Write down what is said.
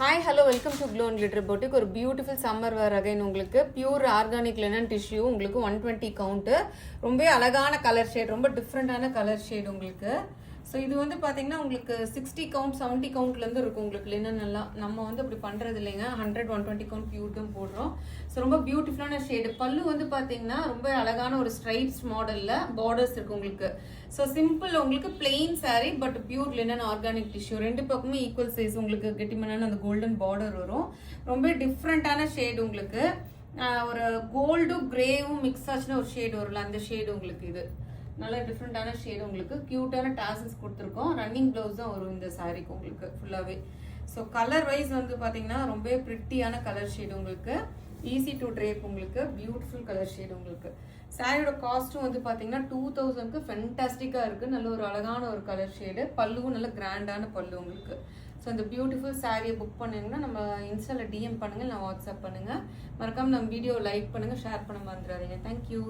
Hi hello welcome to glow and glitter boutique. ஒரு beautiful summer wear again உங்களுக்கு pure organic linen tissue உங்களுக்கு 120 count. ரொம்ப அழகான colour shade, ரொம்ப டிஃப்ரெண்டான கலர் ஷேட் உங்களுக்கு. ஸோ இது வந்து பார்த்தீங்கன்னா உங்களுக்கு 60 கவுண்ட் 70 கவுண்ட்லேருந்து இருக்கும் உங்களுக்கு லினன் எல்லாம். நம்ம வந்து அப்படி பண்ணுறது இல்லைங்க, 100 120 கவுண்ட் பியூர் தான் போடுறோம். ஸோ ரொம்ப பியூட்டிஃபுல்லான ஷேடு. பல்லு வந்து பார்த்தீங்கன்னா ரொம்ப அழகான ஒரு ஸ்ட்ரைப்ஸ் மாடலில் பார்டர்ஸ் இருக்குது உங்களுக்கு. ஸோ சிம்பிள் உங்களுக்கு plain saree but pure linen organic tissue. ரெண்டு பக்கமே ஈக்குவல் சைஸ் உங்களுக்கு கெட்டிமனான அந்த கோல்டன் பார்டர் வரும். ரொம்ப டிஃப்ரெண்ட்டான ஷேடு உங்களுக்கு. ஒரு கோல்டும் கிரேவும் மிக்ஸ் ஆச்சுன்னா ஒரு ஷேடு வரும்ல, அந்த ஷேடு உங்களுக்கு. இது நல்ல டிஃப்ரெண்டான ஷேடு உங்களுக்கு. கியூட்டான டாசல்ஸ் கொடுத்துருக்கோம். ரன்னிங் ப்ளவுஸ் தான் வரும் இந்த சாரீக்கு உங்களுக்கு ஃபுல்லாகவே. ஸோ கலர் வைஸ் வந்து பார்த்தீங்கன்னா ரொம்ப பிரிட்டியான கலர் ஷேடு உங்களுக்கு. ஈஸி டு ட்ரேப் உங்களுக்கு. பியூட்டிஃபுல் கலர் ஷேடு உங்களுக்கு. சாரியோட காஸ்ட்டும் வந்து பார்த்தீங்கன்னா 2000க்கு ஃபென்டாஸ்டிக்காக இருக்குது. நல்ல ஒரு அழகான ஒரு கலர் ஷேடு. பல்லுவும் நல்ல கிராண்டான பல்லு உங்களுக்கு. ஸோ இந்த பியூட்டிஃபுல் சாரியை புக் பண்ணுங்கன்னா நம்ம இன்ஸ்டாவில் டிஎம் பண்ணுங்கள், நான் வாட்ஸ்அப் பண்ணுங்கள். மறக்காமல் நம்ம வீடியோ லைக் பண்ணுங்கள், ஷேர் பண்ண மறந்துடாதீங்க. தேங்க்யூ.